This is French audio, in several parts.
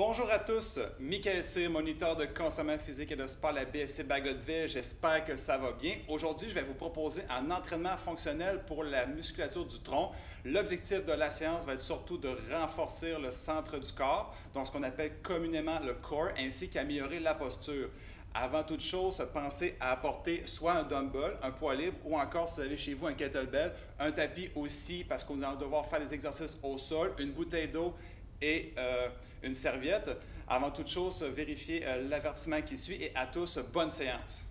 Bonjour à tous, Michael C, moniteur de consommation physique et de sport à la BFC Bagotville. J'espère que ça va bien. Aujourd'hui, je vais vous proposer un entraînement fonctionnel pour la musculature du tronc. L'objectif de la séance va être surtout de renforcer le centre du corps, donc ce qu'on appelle communément le core, ainsi qu'améliorer la posture. Avant toute chose, pensez à apporter soit un dumbbell, un poids libre, ou encore, si vous avez chez vous un kettlebell, un tapis aussi, parce qu'on va devoir faire des exercices au sol, une bouteille d'eau et une serviette. Avant toute chose, vérifiez l'avertissement qui suit et à tous, bonne séance.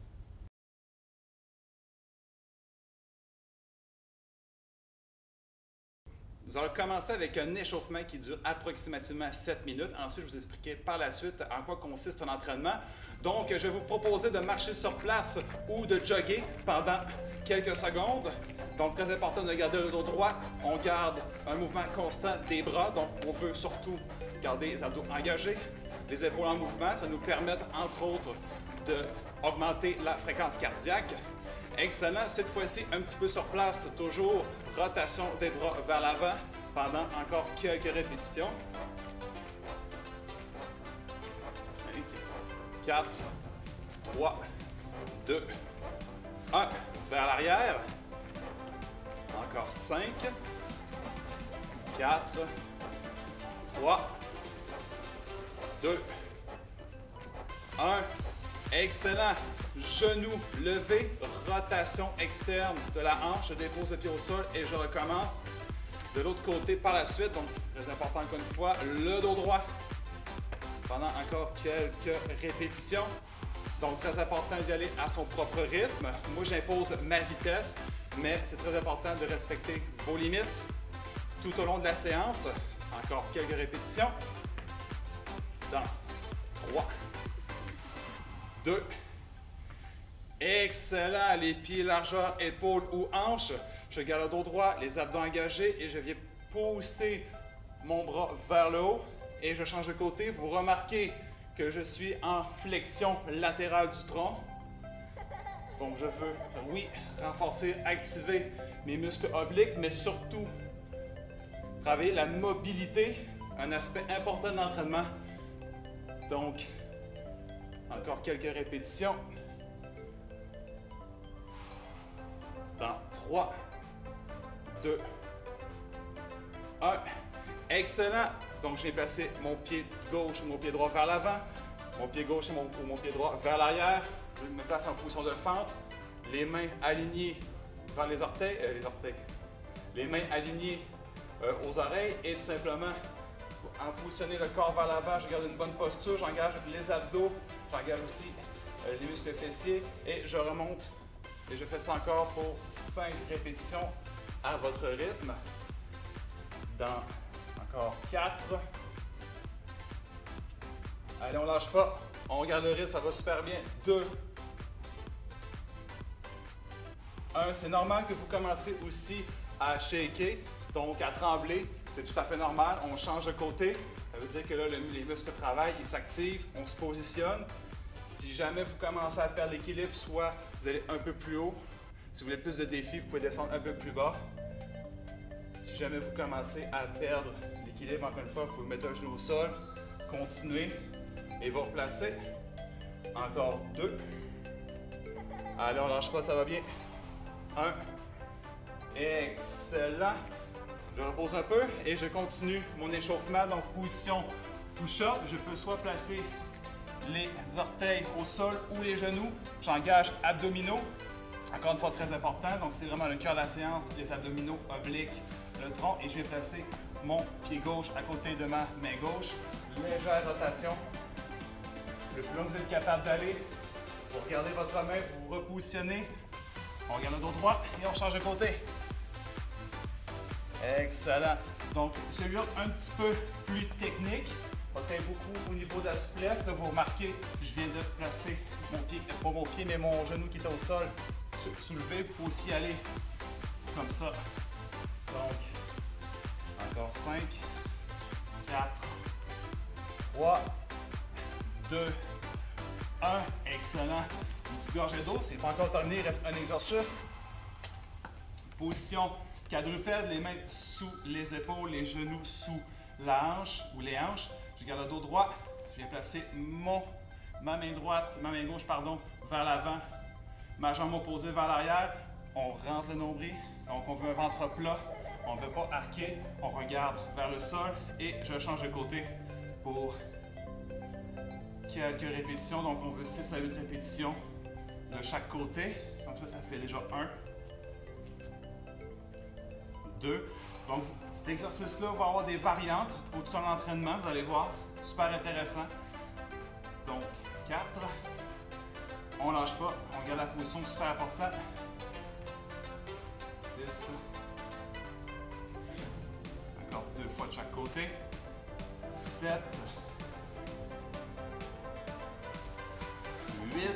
Nous allons commencer avec un échauffement qui dure approximativement 7 minutes. Ensuite, je vous expliquerai par la suite en quoi consiste un entraînement. Donc, je vais vous proposer de marcher sur place ou de jogger pendant quelques secondes. Donc, très important de garder le dos droit. On garde un mouvement constant des bras. Donc, on veut surtout garder les abdos engagés, les épaules en mouvement. Ça nous permet, entre autres, d'augmenter la fréquence cardiaque. Excellent. Cette fois-ci, un petit peu sur place, toujours rotation des bras vers l'avant pendant encore quelques répétitions. 5, 4, 3, 2, 1. Vers l'arrière. Encore 5, 4, 3, 2, 1. Excellent. Genou levé, rotation externe de la hanche. Je dépose le pied au sol et je recommence de l'autre côté par la suite. Donc, très important encore une fois, le dos droit pendant encore quelques répétitions. Donc, très important d'y aller à son propre rythme. Moi, j'impose ma vitesse, mais c'est très important de respecter vos limites tout au long de la séance. Encore quelques répétitions. Dans 3, 2, excellent. Les pieds largeur, épaules ou hanches. Je garde le dos droit, les abdos engagés et je viens pousser mon bras vers le haut et je change de côté. Vous remarquez que je suis en flexion latérale du tronc. Donc je veux, oui, renforcer, activer mes muscles obliques, mais surtout travailler la mobilité, un aspect important de l'entraînement. Donc, encore quelques répétitions. Dans 3, 2, 1. Excellent. Donc, j'ai placé mon pied gauche ou mon pied droit vers l'avant, mon pied gauche ou mon pied droit vers l'arrière. Je me place en position de fente, les mains alignées vers les orteils, les mains alignées aux oreilles et tout simplement en positionner le corps vers l'avant. Je garde une bonne posture, j'engage les abdos, j'engage aussi les muscles fessiers et je remonte. Et je fais ça encore pour 5 répétitions à votre rythme. Dans encore 4. Allez, on ne lâche pas. On garde le rythme, ça va super bien. 2. 1. C'est normal que vous commencez aussi à shaker, donc à trembler. C'est tout à fait normal. On change de côté. Ça veut dire que là, les muscles travaillent, ils s'activent, on se positionne. Si jamais vous commencez à perdre l'équilibre, soit vous allez un peu plus haut. Si vous voulez plus de défis, vous pouvez descendre un peu plus bas. Si jamais vous commencez à perdre l'équilibre, encore une fois, vous pouvez mettre un genou au sol, continuez et vous replacez. Encore 2. Allez, on ne lâche pas, ça va bien. 1. Excellent. Je repose un peu et je continue mon échauffement. Donc, position push-up. Je peux soit placer les orteils au sol ou les genoux. J'engage abdominaux. Encore une fois, très important. Donc, c'est vraiment le cœur de la séance, les abdominaux obliques, le tronc. Et je vais placer mon pied gauche à côté de ma main gauche. Légère rotation. Le plus loin que vous êtes capable d'aller, vous regardez votre main, vous vous repositionnez. On regarde le dos droit et on change de côté. Excellent. Donc, celui-là, un petit peu plus technique. Peut-être beaucoup au niveau de la souplesse. Là, vous remarquez, je viens de placer mon pied, pas mon pied, mais mon genou qui est au sol soulevé. Vous pouvez aussi aller comme ça. Donc, encore 5, 4, 3, 2, 1. Excellent. Une petite gorgée d'eau. C'est pas encore terminé. Il reste un exercice. Position quadrupède, les mains sous les épaules, les genoux sous la hanche ou les hanches. Je garde le dos droit. Je viens placer ma main gauche, vers l'avant. Ma jambe opposée vers l'arrière. On rentre le nombril. Donc, on veut un ventre plat. On ne veut pas arquer. On regarde vers le sol et je change de côté pour quelques répétitions. Donc, on veut 6 à 8 répétitions de chaque côté. Donc, ça fait déjà 1, 2. Donc, cet exercice-là va avoir des variantes pour tout l'entraînement. Vous allez voir, super intéressant. Donc, 4. On ne lâche pas. On garde la position, super important. 6. Encore 2 fois de chaque côté. 7. 8.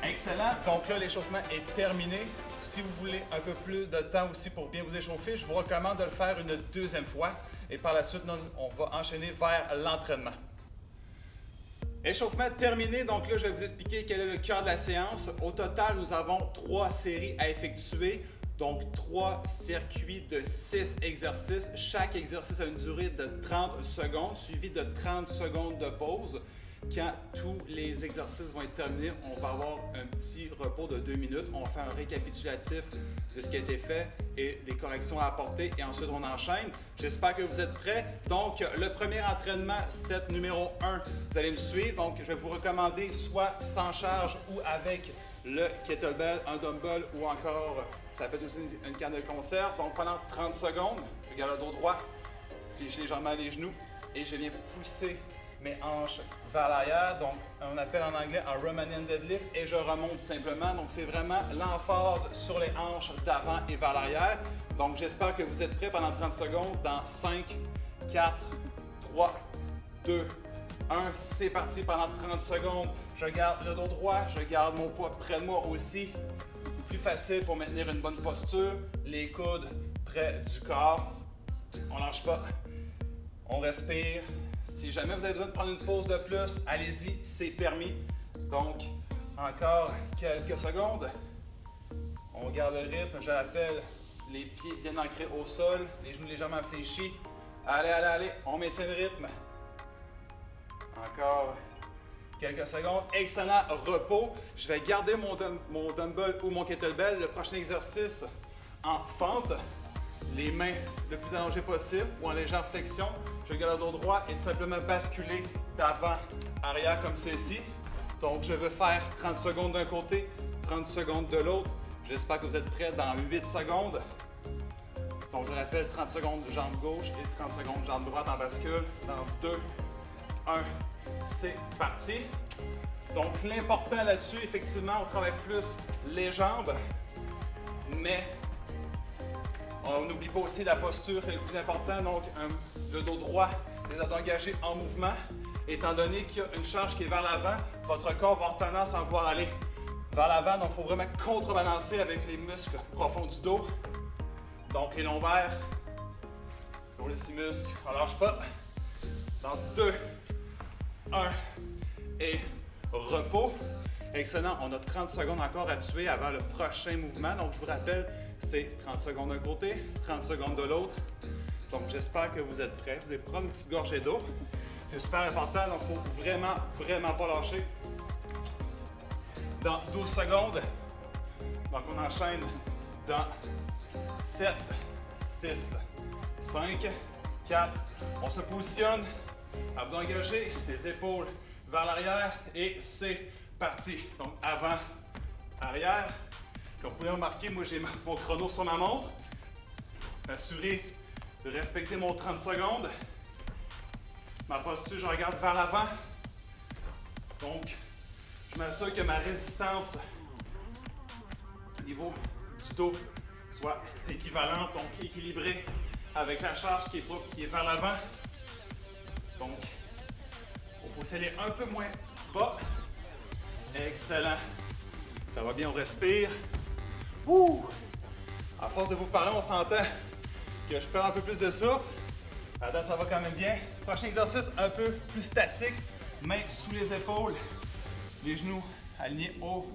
Excellent. Donc là, l'échauffement est terminé. Si vous voulez un peu plus de temps aussi pour bien vous échauffer, je vous recommande de le faire une deuxième fois. Et par la suite, on va enchaîner vers l'entraînement. Échauffement terminé. Donc là, je vais vous expliquer quel est le cœur de la séance. Au total, nous avons 3 séries à effectuer. Donc 3 circuits de 6 exercices. Chaque exercice a une durée de 30 secondes, suivi de 30 secondes de pause. Quand tous les exercices vont être terminés, on va avoir un petit repos de 2 minutes. On va faire un récapitulatif de ce qui a été fait et des corrections à apporter et ensuite on enchaîne. J'espère que vous êtes prêts. Donc, le premier entraînement, set numéro 1, vous allez me suivre. Donc, je vais vous recommander soit sans charge ou avec le kettlebell, un dumbbell ou encore, ça peut être aussi une canne de conserve. Donc, pendant 30 secondes, je garde le dos droit, fléchis légèrement les genoux et je viens pousser mes hanches vers l'arrière, donc on appelle en anglais un Romanian deadlift et je remonte simplement. Donc c'est vraiment l'emphase sur les hanches d'avant et vers l'arrière. Donc j'espère que vous êtes prêts pendant 30 secondes dans 5, 4, 3, 2, 1. C'est parti pendant 30 secondes. Je garde le dos droit, je garde mon poids près de moi aussi. Plus facile pour maintenir une bonne posture. Les coudes près du corps. On lâche pas. On respire. Si jamais vous avez besoin de prendre une pause de plus, allez-y, c'est permis. Donc, encore quelques secondes. On garde le rythme, je rappelle, les pieds bien ancrés au sol, les genoux légèrement fléchis. Allez, allez, allez, on maintient le rythme. Encore quelques secondes. Excellent repos. Je vais garder mon dumbbell ou mon kettlebell. Le prochain exercice en fente. Les mains le plus allongées possible ou en légère flexion. Je garde le dos droit et tout simplement basculer d'avant, arrière comme ceci. Donc, je veux faire 30 secondes d'un côté, 30 secondes de l'autre. J'espère que vous êtes prêts dans 8 secondes. Donc, je rappelle 30 secondes jambe gauche et 30 secondes jambe droite en bascule. Dans 2, 1, c'est parti. Donc, l'important là-dessus, effectivement, on travaille plus les jambes, mais on n'oublie pas aussi la posture, c'est le plus important. Donc, le dos droit, les abdos engagés en mouvement. Étant donné qu'il y a une charge qui est vers l'avant, votre corps va avoir tendance à vouloir aller vers l'avant. Donc, il faut vraiment contrebalancer avec les muscles profonds du dos. Donc, les lombaires, lorsimus, on ne lâche pas. Dans 2, 1 et repos. Excellent. On a 30 secondes encore à tuer avant le prochain mouvement. Donc, je vous rappelle, c'est 30 secondes d'un côté, 30 secondes de l'autre. Donc, j'espère que vous êtes prêts. Vous allez prendre une petite gorgée d'eau. C'est super important, donc il ne faut vraiment, vraiment pas lâcher. Dans 12 secondes. Donc, on enchaîne dans 7, 6, 5, 4. On se positionne. Abdos engagés, les épaules vers l'arrière et c'est parti. Donc, avant, arrière. Comme vous pouvez remarquer, moi j'ai mon chrono sur ma montre. M'assurer de respecter mon 30 secondes. Ma posture, je regarde vers l'avant. Donc, je m'assure que ma résistance au niveau du dos soit équivalente, donc équilibrée avec la charge qui est vers l'avant. Donc, on peut aller un peu moins bas. Excellent. Ça va bien, on respire. Ouh! À force de vous parler, on s'entend que je perds un peu plus de souffle. Attends, ça va quand même bien. Prochain exercice, un peu plus statique. Mains sous les épaules, les genoux alignés aux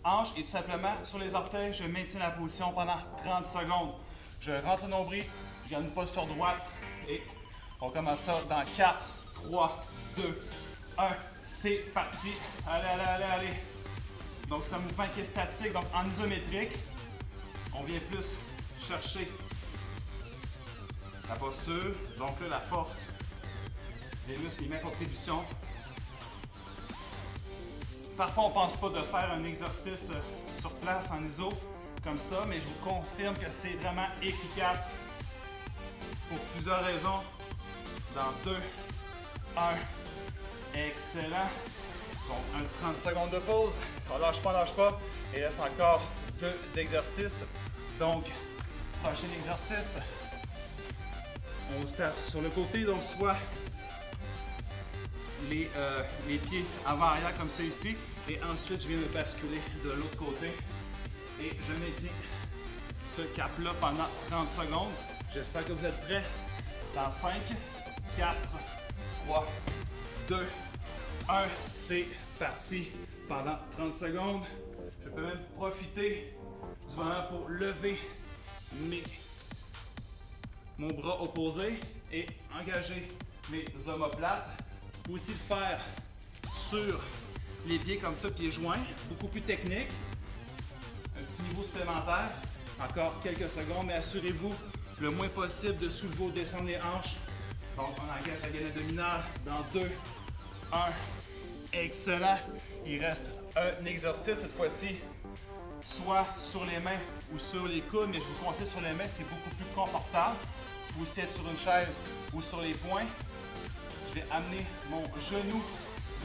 hanches et tout simplement sur les orteils, je maintiens la position pendant 30 secondes. Je rentre le nombril, je garde une posture droite et On commence ça dans 4, 3, 2, 1. C'est parti. Allez, allez, allez, allez. Donc, c'est un mouvement qui est statique. Donc, en isométrique, on vient plus chercher la posture. Donc là, la force, les muscles, les mains contribution. Parfois, on ne pense pas de faire un exercice sur place en iso comme ça, mais je vous confirme que c'est vraiment efficace pour plusieurs raisons. Dans 2, 1, excellent. Donc, un 30 secondes de pause. On lâche pas. Et il reste encore 2 exercices. Donc, prochain exercice. On se place sur le côté, donc soit les pieds avant-arrière comme ça ici. Et ensuite, je viens me basculer de l'autre côté. Et je maintiens ce cap-là pendant 30 secondes. J'espère que vous êtes prêts. Dans 5, 4, 3, 2, 1. C'est parti pendant 30 secondes. Je peux même profiter du moment pour lever mon bras opposé et engager mes omoplates. Vous pouvez aussi le faire sur les pieds comme ça, pieds joints, beaucoup plus technique. Un petit niveau supplémentaire, encore quelques secondes, mais assurez-vous le moins possible de soulever ou descendre les hanches. Donc on engage la gaine abdominale dans 2, 1, excellent. Il reste un exercice cette fois-ci, soit sur les mains ou sur les coudes, mais je vous conseille sur les mains, c'est beaucoup plus confortable. Vous pouvez aussi être sur une chaise ou sur les poings. Je vais amener mon genou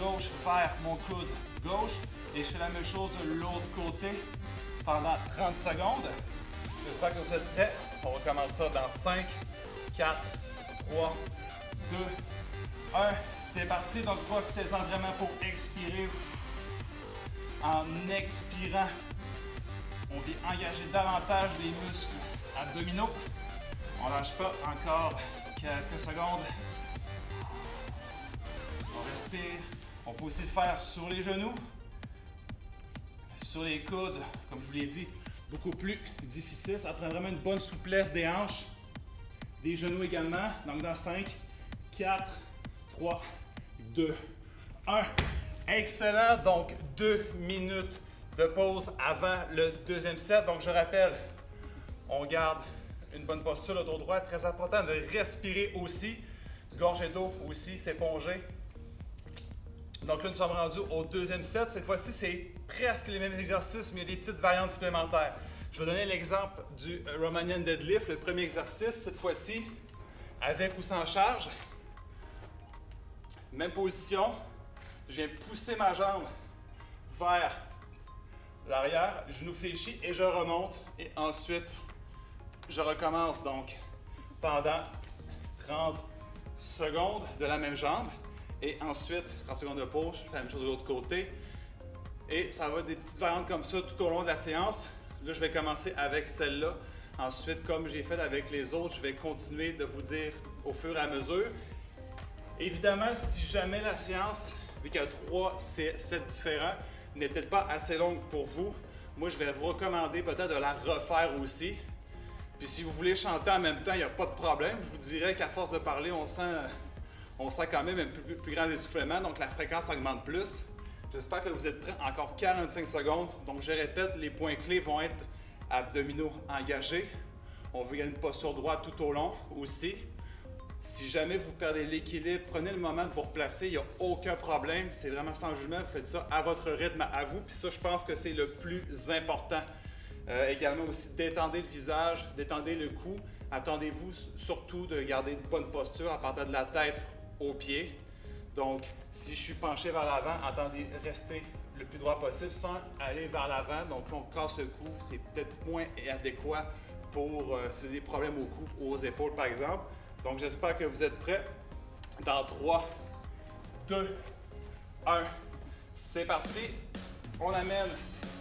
gauche vers mon coude gauche et je fais la même chose de l'autre côté pendant 30 secondes. J'espère que vous êtes prêts. On recommence ça dans 5, 4, 3, 2, 1. C'est parti. Donc profitez-en vraiment pour expirer. En expirant, on vient engager davantage les muscles abdominaux. On ne lâche pas, encore quelques secondes. On respire. On peut aussi le faire sur les genoux, sur les coudes, comme je vous l'ai dit, beaucoup plus difficile. Ça prend vraiment une bonne souplesse des hanches, des genoux également. Donc dans 5, 4, 3, 2, 1. Excellent. Donc 2 minutes de pause avant le deuxième set. Donc je rappelle, on garde une bonne posture, le dos droit. Très important de respirer aussi. Gorgée d'eau aussi, s'éponger. Donc là, nous sommes rendus au deuxième set. Cette fois-ci, c'est presque les mêmes exercices, mais il y a des petites variantes supplémentaires. Je vais donner l'exemple du Romanian Deadlift, le premier exercice. Cette fois-ci, avec ou sans charge. Même position. Je viens pousser ma jambe vers l'arrière, genou fléchi et je remonte. Et ensuite, je recommence donc pendant 30 secondes de la même jambe. Et ensuite, 30 secondes de pause, je fais la même chose de l'autre côté. Et ça va être des petites variantes comme ça tout au long de la séance. Là, je vais commencer avec celle-là. Ensuite, comme j'ai fait avec les autres, je vais continuer de vous dire au fur et à mesure. Évidemment, si jamais la séance, vu qu'il y a 3 sets différents, n'est peut-être pas assez longue pour vous, moi, je vais vous recommander peut-être de la refaire aussi. Puis si vous voulez chanter en même temps, il n'y a pas de problème. Je vous dirais qu'à force de parler, on sent quand même un plus grand essoufflement, donc la fréquence augmente plus. J'espère que vous êtes prêts. Encore 45 secondes. Donc je répète, les points clés vont être abdominaux engagés. On veut gagner une posture droite tout au long aussi. Si jamais vous perdez l'équilibre, prenez le moment de vous replacer, il n'y a aucun problème. C'est vraiment sans jugement, vous faites ça à votre rythme, à vous. Puis ça, je pense que c'est le plus important. Également aussi, détendez le visage, détendez le cou. Attendez-vous surtout de garder une bonne posture en partant de la tête aux pieds. Donc, si je suis penché vers l'avant, attendez, restez le plus droit possible sans aller vers l'avant. Donc, on casse le cou, c'est peut-être moins adéquat pour si vous avez des problèmes au cou ou aux épaules, par exemple. Donc, j'espère que vous êtes prêts. Dans 3, 2, 1, c'est parti. On amène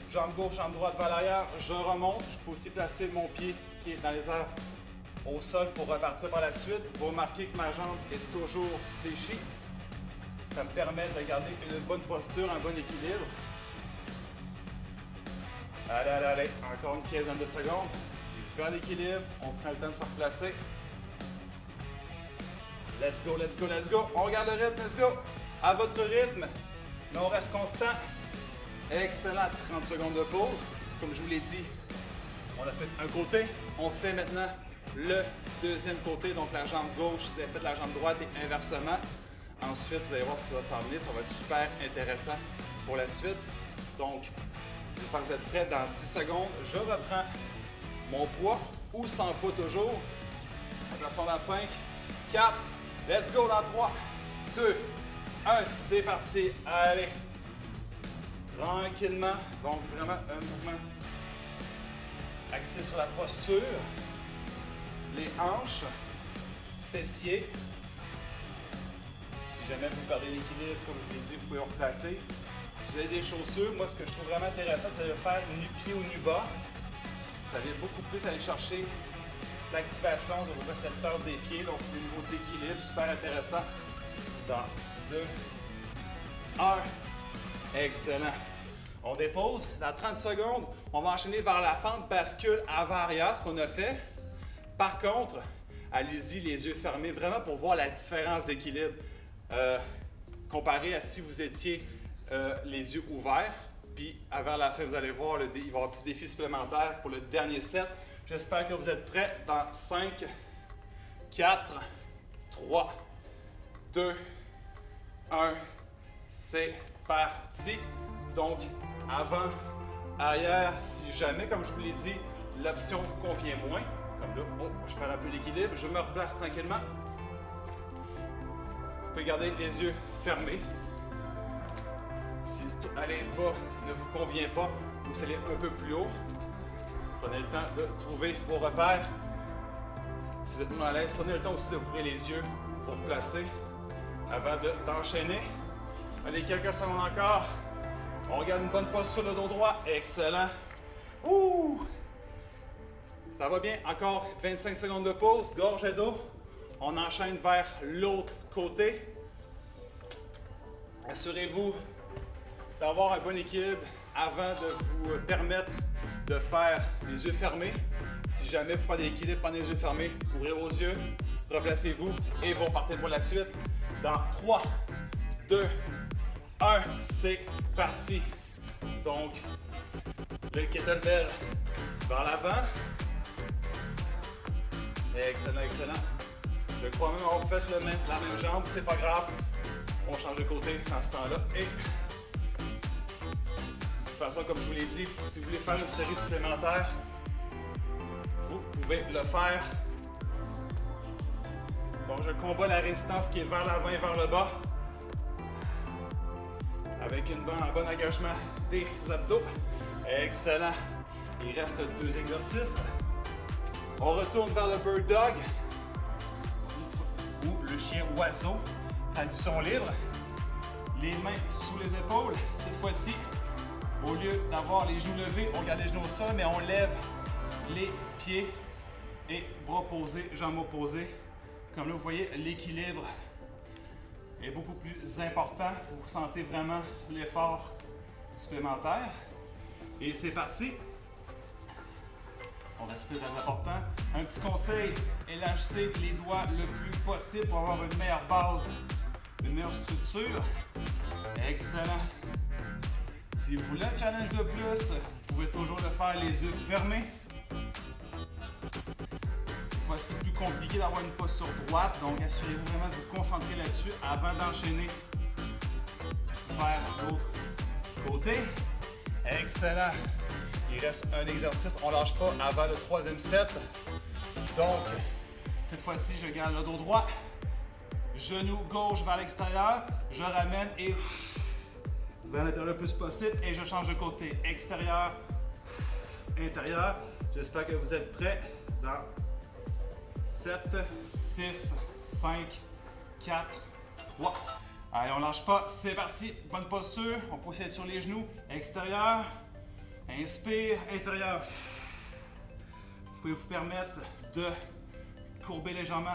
jambe gauche, jambe droite vers l'arrière. Je remonte. Je peux aussi placer mon pied qui est dans les airs au sol pour repartir par la suite. Vous remarquez que ma jambe est toujours fléchie. Ça me permet de garder une bonne posture, un bon équilibre. Allez, allez, allez. Encore une quinzaine de secondes. Si vous perdez l'équilibre, on prend le temps de se replacer. Let's go, let's go, let's go. On regarde le rythme, let's go. À votre rythme, mais on reste constant. Excellent, 30 secondes de pause. Comme je vous l'ai dit, on a fait un côté. On fait maintenant le deuxième côté, donc la jambe gauche, vous avez fait la jambe droite et inversement. Ensuite, vous allez voir ce qui va s'en venir. Ça va être super intéressant pour la suite. Donc, j'espère que vous êtes prêts. Dans 10 secondes, je reprends mon poids ou sans poids toujours. Attention dans 5, 4, let's go dans 3, 2, 1, c'est parti. Allez, tranquillement. Donc, vraiment un mouvement axé sur la posture, les hanches, fessiers. Si jamais vous perdez l'équilibre, comme je vous l'ai dit, vous pouvez replacer. Si vous avez des chaussures, moi, ce que je trouve vraiment intéressant, c'est de faire nu-pied ou nu-bas. Ça vient beaucoup plus aller chercher l'activation de vos récepteurs des pieds, donc au niveau d'équilibre, super intéressant. Dans 2, 1, excellent. On dépose. Dans 30 secondes, on va enchaîner vers la fente bascule avant-arrière, ce qu'on a fait. Par contre, allez-y les yeux fermés, vraiment pour voir la différence d'équilibre comparé à si vous étiez les yeux ouverts. Puis avant la fin, vous allez voir, il va y avoir un petit défi supplémentaire pour le dernier set. J'espère que vous êtes prêts dans 5, 4, 3, 2, 1, c'est parti. Donc, avant, arrière, si jamais, comme je vous l'ai dit, l'option vous convient moins, comme là, oh, je perds un peu l'équilibre, je me replace tranquillement. Vous pouvez garder les yeux fermés. Si aller bas ne vous convient pas, vous allez un peu plus haut. Prenez le temps de trouver vos repères. Si vous êtes moins à l'aise, prenez le temps aussi d'ouvrir les yeux, vous replacer avant d'enchaîner. Allez, quelques secondes encore. On regarde une bonne posture sur le dos droit. Excellent. Ouh! Ça va bien. Encore 25 secondes de pause. Gorge et dos. On enchaîne vers l'autre côté. Assurez-vous d'avoir un bon équilibre avant de vous permettre de faire les yeux fermés. Si jamais vous prenez l'équilibre, prenez les yeux fermés, ouvrez vos yeux, replacez-vous et vous repartez pour la suite. Dans 3, 2, 1, c'est parti. Donc, le kettlebell vers l'avant. Excellent, excellent. Je crois même avoir fait la même jambe, c'est pas grave. On change de côté dans ce temps-là. Et de toute façon, comme je vous l'ai dit, si vous voulez faire une série supplémentaire, vous pouvez le faire. Donc, je combats la résistance qui est vers l'avant et vers le bas. Avec un bon engagement des abdos. Excellent. Il reste 2 exercices. On retourne vers le Bird Dog ou le chien oiseau. Traduction libre. Les mains sous les épaules. Cette fois-ci, au lieu d'avoir les genoux levés, on garde les genoux au sol, mais on lève les pieds et bras posés, jambes opposées. Comme là, vous voyez, l'équilibre est beaucoup plus important. Vous sentez vraiment l'effort supplémentaire. Et c'est parti. On respire, très important. Un petit conseil, élargissez les doigts le plus possible pour avoir une meilleure base, une meilleure structure. Excellent. Si vous voulez un challenge de plus, vous pouvez toujours le faire les yeux fermés. Cette fois-ci, plus compliqué d'avoir une posture droite, donc assurez-vous vraiment de vous concentrer là-dessus avant d'enchaîner vers l'autre côté. Excellent. Il reste un exercice, on ne lâche pas avant le 3e set. Donc, cette fois-ci, je garde le dos droit. Genou gauche vers l'extérieur. Je ramène et vers l'intérieur le plus possible. Et je change de côté. Extérieur, intérieur. J'espère que vous êtes prêts. Dans 7, 6, 5, 4, 3. Allez, on ne lâche pas. C'est parti. Bonne posture. On peut essayer sur les genoux. Extérieur. Inspire, intérieur. Vous pouvez vous permettre de courber légèrement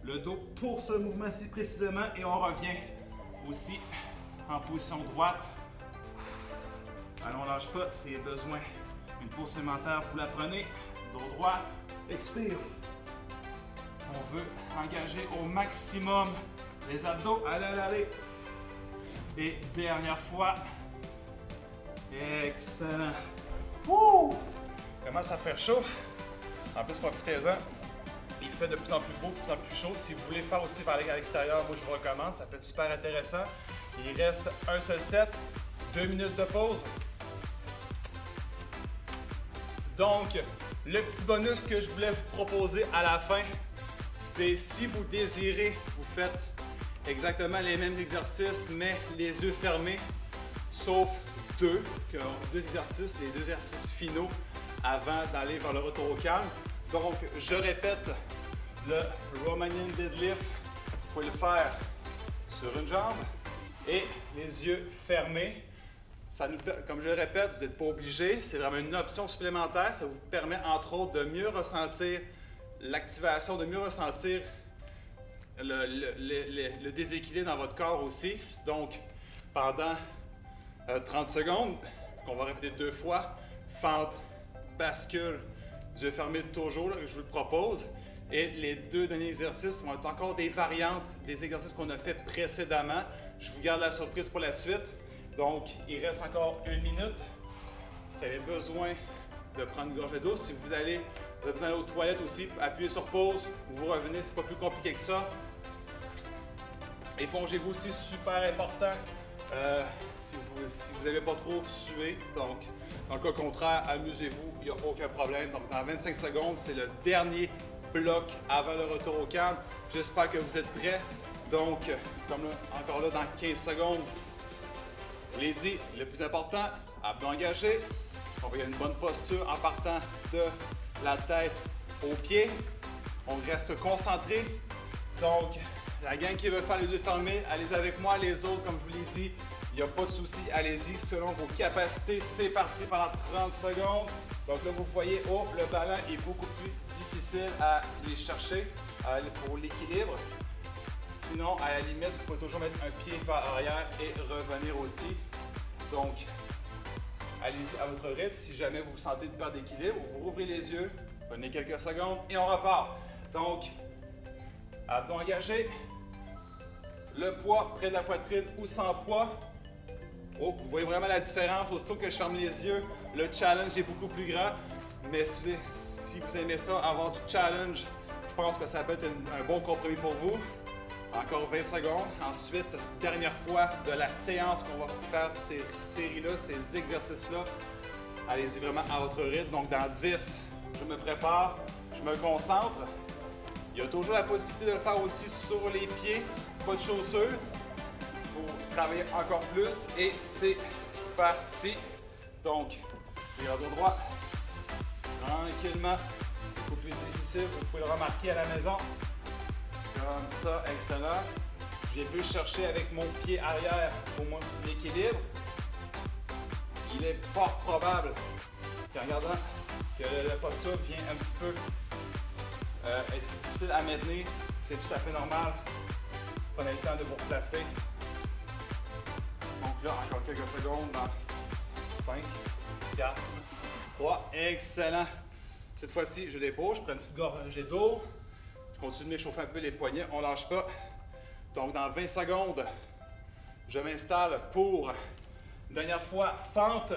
le dos pour ce mouvement-ci précisément et on revient aussi en position droite. Allez, on ne lâche pas. S'il y a besoin d'une pause supplémentaire, vous la prenez. Dos droit, expire. On veut engager au maximum les abdos. Allez, allez, allez. Et dernière fois. Excellent. Wouh! Commence à faire chaud. En plus, profitez-en. Il fait de plus en plus beau, de plus en plus chaud. Si vous voulez faire aussi par à l'extérieur, moi je vous recommande. Ça peut être super intéressant. Il reste un seul set, 2 minutes de pause. Donc, le petit bonus que je voulais vous proposer à la fin, c'est si vous désirez, vous faites exactement les mêmes exercices, mais les yeux fermés, sauf deux exercices, les 2 exercices finaux avant d'aller vers le retour au calme. Donc, je répète, le Romanian Deadlift, vous pouvez le faire sur une jambe et les yeux fermés. Ça nous, comme je le répète, vous n'êtes pas obligé, c'est vraiment une option supplémentaire. Ça vous permet entre autres de mieux ressentir l'activation, de mieux ressentir le déséquilibre dans votre corps aussi. Donc, pendant 30 secondes, qu'on va répéter 2 fois, fente, bascule, yeux fermés toujours, là, je vous le propose. Et les 2 derniers exercices vont être encore des variantes des exercices qu'on a fait précédemment. Je vous garde la surprise pour la suite. Donc, il reste encore 1 minute. Si vous avez besoin de prendre une gorgée d'eau, si vous avez besoin d'aller aux toilettes aussi, appuyez sur pause, vous revenez, c'est pas plus compliqué que ça. Épongez-vous aussi, super important, si vous n'avez pas trop sué. Donc, dans le cas contraire, amusez-vous, il n'y a aucun problème. Donc, dans 25 secondes, c'est le dernier bloc avant le retour au calme. J'espère que vous êtes prêts. Donc, comme là, encore là, dans 15 secondes, je l'ai dit, le plus important, abdos engagés. On va y avoir une bonne posture en partant de la tête aux pieds. On reste concentré. Donc, la gang qui veut faire les yeux fermés, allez-y avec moi. Les autres, comme je vous l'ai dit, il n'y a pas de souci. Allez-y selon vos capacités. C'est parti pendant 30 secondes. Donc là, vous voyez, oh, le ballon est beaucoup plus difficile à aller chercher pour l'équilibre. Sinon, à la limite, vous pouvez toujours mettre un pied vers l'arrière et revenir aussi. Donc, allez-y à votre rythme. Si jamais vous sentez une perte d'équilibre, vous rouvrez les yeux, prenez quelques secondes et on repart. Donc, abdos engagés, le poids près de la poitrine ou sans poids. Oh, vous voyez vraiment la différence. Aussitôt que je ferme les yeux, le challenge est beaucoup plus grand. Mais si vous aimez ça, avoir du challenge, je pense que ça peut être un bon compromis pour vous. Encore 20 secondes. Ensuite, dernière fois de la séance qu'on va faire ces séries-là, ces exercices-là. Allez-y vraiment à votre rythme. Donc, dans 10, je me prépare, je me concentre. Il y a toujours la possibilité de le faire aussi sur les pieds, pas de chaussures, pour travailler encore plus. Et c'est parti. Donc, les dos droit, tranquillement, beaucoup plus difficile. Vous pouvez le remarquer à la maison. Comme ça, excellent. J'ai pu chercher avec mon pied arrière pour mon équilibre. Il est fort probable qu'en regardant que la posture vient un petit peu être difficile à maintenir, c'est tout à fait normal. Prenez le temps de vous replacer. Donc là, encore quelques secondes dans 5, 4, 3. Excellent. Cette fois-ci, je dépose, je prends une petite gorgée d'eau. Je continue de m'échauffer un peu les poignets, on ne lâche pas. Donc, dans 20 secondes, je m'installe pour, dernière fois, fente.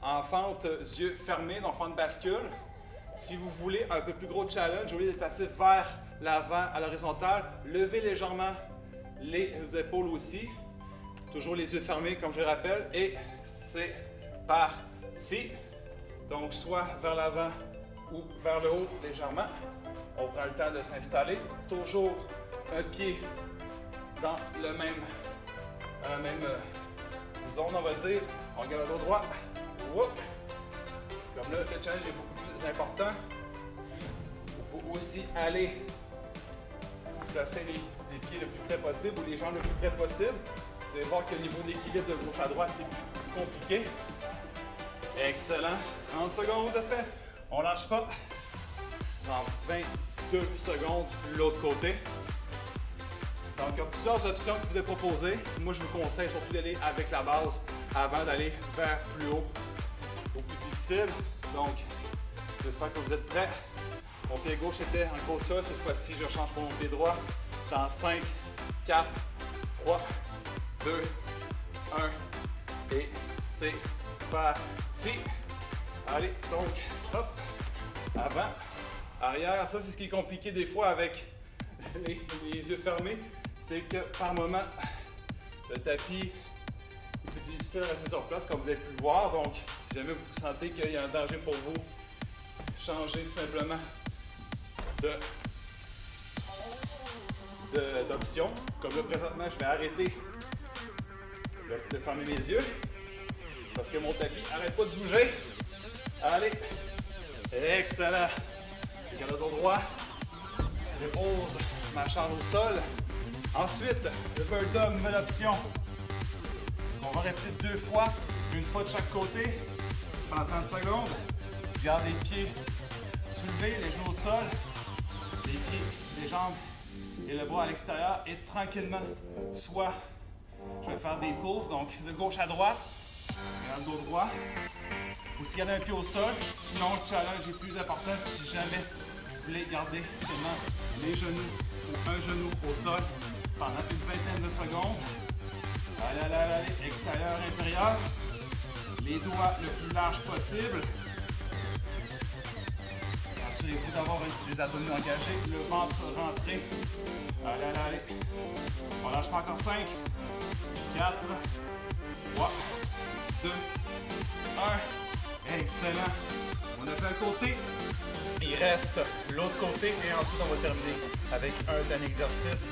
En fente, yeux fermés, donc fente bascule. Si vous voulez un peu plus gros challenge, au lieu d'être placé vers l'avant à l'horizontale, levez légèrement les épaules aussi. Toujours les yeux fermés, comme je le rappelle. Et c'est parti. Donc, soit vers l'avant ou vers le haut légèrement. On prend le temps de s'installer. Toujours un pied dans la même zone, on va dire. On regarde le dos droit. Whoop. Comme là, le challenge est beaucoup plus important. Vous pouvez aussi aller placer les pieds le plus près possible ou les jambes le plus près possible. Vous allez voir que le niveau d'équilibre de gauche à droite, c'est plus compliqué. Excellent. 30 secondes de fait. On ne lâche pas. Dans 22 secondes, l'autre côté. Donc, il y a plusieurs options que je vous ai proposées. Moi, je vous conseille surtout d'aller avec la base avant d'aller vers plus haut ou plus difficile. Donc, j'espère que vous êtes prêts. Mon pied gauche était encore au sol. Cette fois-ci, je change pour mon pied droit. Dans 5, 4, 3, 2, 1. Et c'est parti. Allez, donc, hop, avant, arrière. Ça, c'est ce qui est compliqué des fois avec les yeux fermés. C'est que par moment, le tapis est plus difficile de rester sur place, comme vous avez pu le voir. Donc, si jamais vous sentez qu'il y a un danger pour vous, changez tout simplement d'option. Comme là, présentement, je vais arrêter de fermer mes yeux parce que mon tapis n'arrête pas de bouger. Allez, excellent. Je garde le dos droit, je pose ma chambre au sol. Ensuite, le bird dog, nouvelle option. On va répéter 2 fois, une fois de chaque côté, pendant 30 secondes. Je garde les pieds soulevés, les genoux au sol, les pieds, les jambes et le bras à l'extérieur. Et tranquillement, soit je vais faire des pulls, donc de gauche à droite, dans le dos droit. Aussi garder un pied au sol, sinon le challenge est plus important si jamais vous voulez garder seulement les genoux ou un genou au sol pendant une vingtaine de secondes. Allez, allez, allez, allez, extérieur, intérieur. Les doigts le plus large possible. Assurez-vous d'avoir les abdominaux engagés, le ventre rentré. Allez, allez, allez. On lâche pas encore 5, 4, 3, 2, 1. Excellent. On a fait un côté. Il reste l'autre côté et ensuite on va terminer avec un dernier exercice.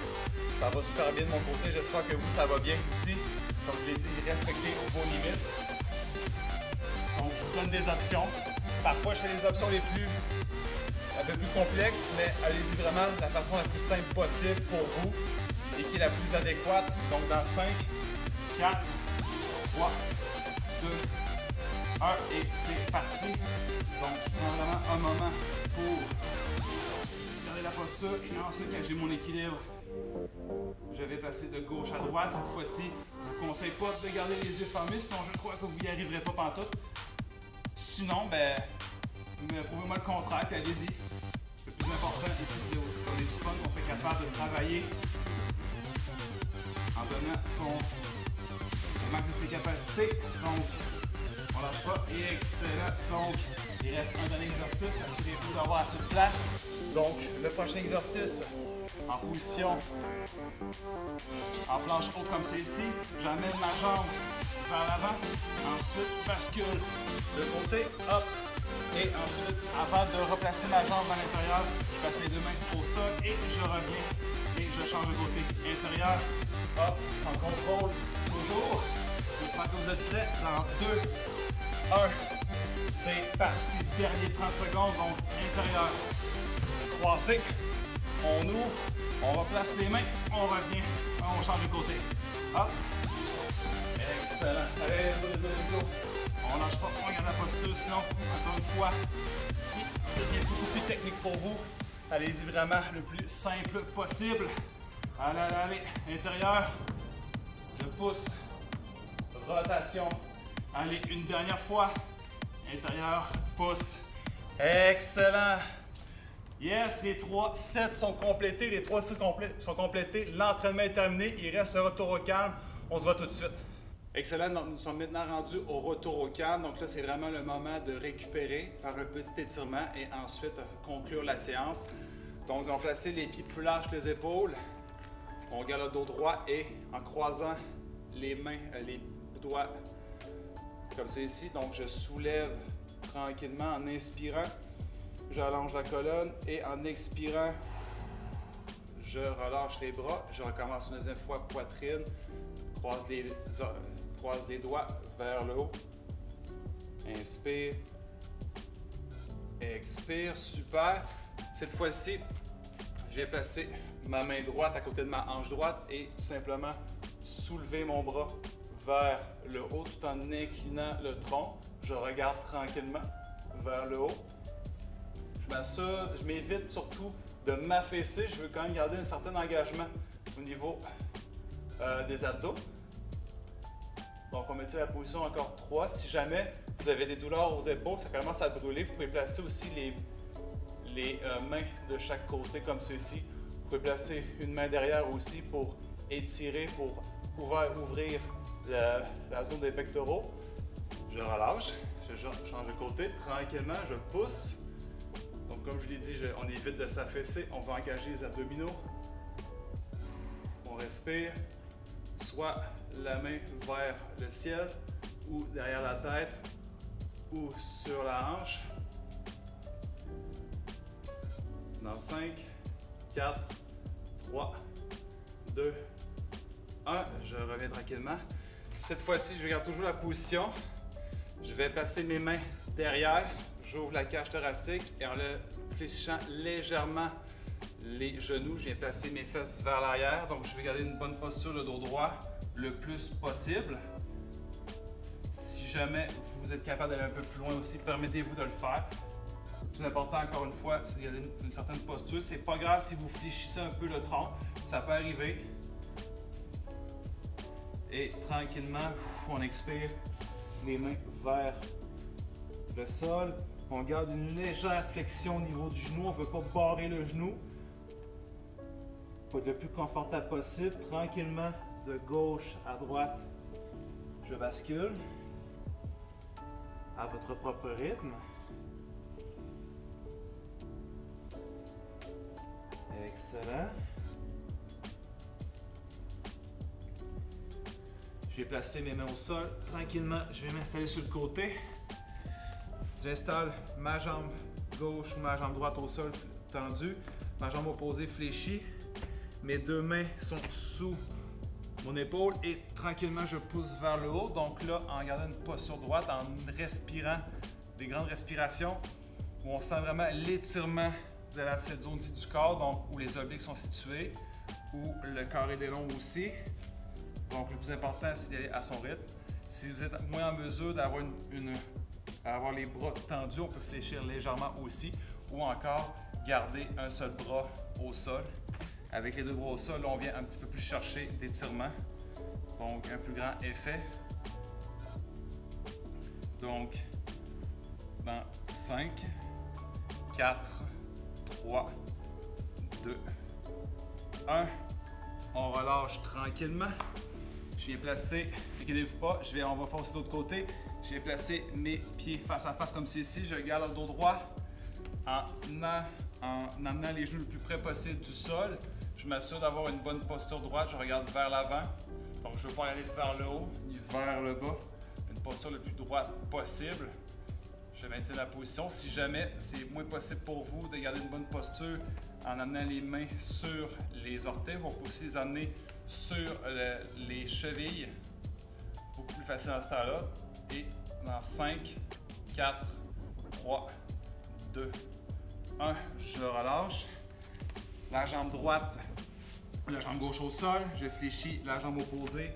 Ça va super bien de mon côté. J'espère que vous, ça va bien aussi. Comme je l'ai dit, respectez vos limites. Donc, je vous donne des options. Parfois, je fais les options un peu plus complexes, mais allez-y vraiment de la façon la plus simple possible pour vous et qui est la plus adéquate. Donc, dans 5, 4, 3, 2, 1 et c'est parti. Donc, je prends vraiment un moment pour garder la posture et ensuite, quand j'ai mon équilibre, je vais passer de gauche à droite. Cette fois-ci, je ne vous conseille pas de garder les yeux fermés, sinon je crois que vous n'y arriverez pas pantoute. Sinon, ben, prouvez-moi le contraire, puis allez-y. Le plus important ici, c'est aussi qu'on ait du fun, qu'on soit capable de travailler en donnant le max de ses capacités. Donc, on lâche pas. Et excellent. Donc, il reste un dernier exercice. Assurez-vous d'avoir assez de place. Donc, le prochain exercice, en position en planche haute comme c'est ici. J'amène ma jambe vers l'avant. Ensuite, bascule de côté. Hop. Et ensuite, avant de replacer ma jambe à l'intérieur, je passe les 2 mains au sol et je reviens et je change de côté intérieur. Hop, en contrôle, toujours. J'espère que vous êtes prêts. Dans 2, 1, c'est parti. Dernier 30 secondes, donc intérieur. Croisé. On ouvre, on replace les mains, on revient, on change de côté. Hop. Excellent. Allez, let's go. On lâche pas, on garde la posture, sinon, encore une fois, si c'est bien beaucoup plus technique pour vous, allez-y vraiment le plus simple possible. Allez, allez, allez, intérieur, je pousse, rotation. Allez, une dernière fois, intérieur, pousse. Excellent. Yes, les 3 sets sont complétés, les 3 sets sont complétés, l'entraînement est terminé, il reste le retour au calme, on se voit tout de suite. Excellent, donc nous sommes maintenant rendus au retour au calme. Donc là, c'est vraiment le moment de récupérer, faire un petit étirement et ensuite conclure la séance. Donc, on va placer les pieds plus larges que les épaules. On garde le dos droit et en croisant les mains, les doigts comme c'est ici. Donc, je soulève tranquillement en inspirant. J'allonge la colonne et en expirant, je relâche les bras. Je recommence une deuxième fois, poitrine. Croise les doigts vers le haut. Inspire. Expire. Super. Cette fois-ci, je vais placer ma main droite à côté de ma hanche droite et tout simplement soulever mon bras vers le haut tout en inclinant le tronc. Je regarde tranquillement vers le haut. Je m'évite surtout de m'affaisser. Je veux quand même garder un certain engagement au niveau des abdos. Donc, on maintient la position encore 3. Si jamais vous avez des douleurs aux épaules, ça commence à brûler, vous pouvez placer aussi les mains de chaque côté comme ceci. Vous pouvez placer une main derrière aussi pour étirer, pour ouvrir la zone des pectoraux. Je relâche, je change de côté, tranquillement, je pousse. Donc comme je l'ai dit, on évite de s'affaisser, on va engager les abdominaux. On respire, soit la main vers le ciel, ou derrière la tête, ou sur la hanche. Dans 5, 4, 3, 2, 1. Je reviens tranquillement. Cette fois-ci, je garde toujours la position. Je vais placer mes mains derrière. J'ouvre la cage thoracique et en le fléchissant légèrement les genoux, je viens placer mes fesses vers l'arrière. Donc, je vais garder une bonne posture, le dos droit, le plus possible. Si jamais vous êtes capable d'aller un peu plus loin aussi, permettez-vous de le faire. Le plus important, encore une fois, c'est de garder une certaine posture. C'est pas grave si vous fléchissez un peu le tronc, ça peut arriver. Et tranquillement, on expire, les mains vers le sol. On garde une légère flexion au niveau du genou, on ne veut pas barrer le genou. Pour être le plus confortable possible, tranquillement, de gauche à droite, je bascule à votre propre rythme. Excellent. Je vais placer mes mains au sol. Tranquillement, je vais m'installer sur le côté. J'installe ma jambe gauche ou ma jambe droite au sol tendue. Ma jambe opposée fléchie. Mes deux mains sont sous mon épaule et tranquillement, je pousse vers le haut. Donc là, en gardant une posture droite, en respirant des grandes respirations, où on sent vraiment l'étirement de cette zone-ci du corps, donc où les obliques sont situés, où le carré des lombes aussi. Donc le plus important, c'est d'aller à son rythme. Si vous êtes moins en mesure d'avoir avoir les bras tendus, on peut fléchir légèrement aussi, ou encore garder un seul bras au sol. Avec les deux bras au sol, on vient un petit peu plus chercher d'étirement, donc un plus grand effet. Donc, dans 5, 4, 3, 2, 1, on relâche tranquillement. Je viens placer, inquiétez-vous pas, on va faire aussi de l'autre côté. Je viens placer mes pieds face à face comme ceci. Je garde le dos droit en amenant les genoux le plus près possible du sol. Je m'assure d'avoir une bonne posture droite. Je regarde vers l'avant. Donc, je ne veux pas aller vers le haut ni vers le bas. Une posture le plus droite possible. Je maintiens la position. Si jamais c'est moins possible pour vous de garder une bonne posture en amenant les mains sur les orteils, vous pouvez aussi les amener sur les chevilles. Beaucoup plus facile dans ce temps-là. Et dans 5, 4, 3, 2, 1, je relâche. La jambe droite, la jambe gauche au sol. Je fléchis la jambe opposée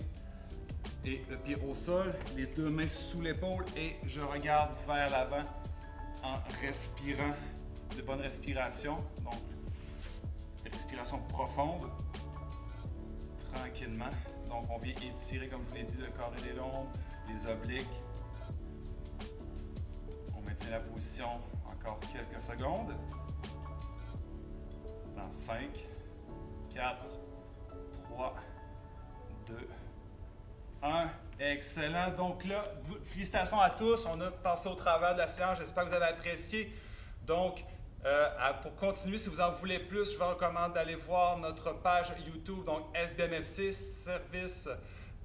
et le pied au sol. Les deux mains sous l'épaule et je regarde vers l'avant en respirant de bonnes respirations. Donc, des respirations profondes. Tranquillement. Donc, on vient étirer, comme je vous l'ai dit, le carré des lombes, les obliques. On maintient la position encore quelques secondes. Dans 5, 4, 3, 2, 1. Excellent. Donc là, félicitations à tous. On a passé au travers de la séance. J'espère que vous avez apprécié. Donc, pour continuer, si vous en voulez plus, je vous recommande d'aller voir notre page YouTube, donc SBMFC, Service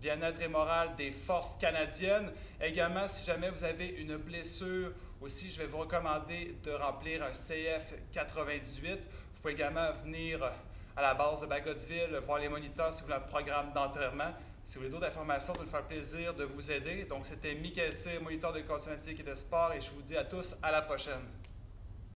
Bien-être et Morale des Forces canadiennes. Également, si jamais vous avez une blessure, aussi, je vais vous recommander de remplir un CF 98. Vous pouvez également venir à la base de Bagotville, voir les moniteurs si vous voulez un programme d'entraînement. Si vous voulez d'autres informations, ça va nous faire plaisir de vous aider. Donc, c'était Michael C., moniteur de coordination et de sport, et je vous dis à tous à la prochaine.